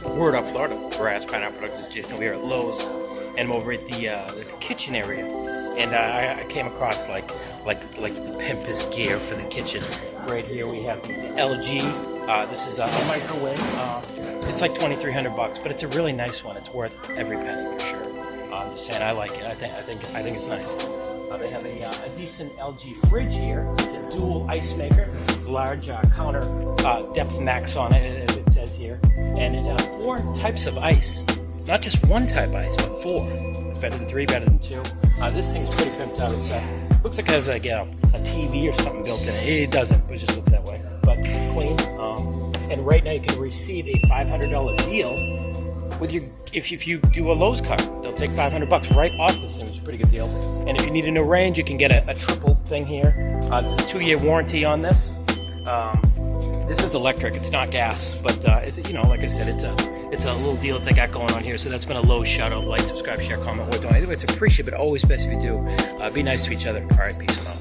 Word up, Florida. Brasspineapple Productions, Jason over here at Lowe's, and I'm over at the kitchen area, and I came across like the pimpest gear for the kitchen. Right here we have the LG. This is a microwave. It's like $2,300, but it's a really nice one. It's worth every penny for sure. I'm just saying, I like it. I think it's nice. They have a decent LG fridge here. It's a dual ice maker, large counter depth max on it, as it says here, and it has 4 types of ice. Not just one type of ice, but 4. Better than 3, better than 2. This thing's pretty pimped out. It looks like it has a TV or something built in it. It doesn't, but it just looks that way. But this is clean. And right now you can receive a $500 deal with your if you do a Lowe's card. They'll take $500 right off this thing, which is a pretty good deal. And if you need a new range, you can get a triple thing here. There's a 2-year warranty on this. This is electric; it's not gas, but it's, like I said, it's a little deal that they got going on here. So that's been a Lowe's shout out. Like, subscribe, share, comment, what don't. Either way, it's appreciated, but always best if you do. Be nice to each other. All right, peace out.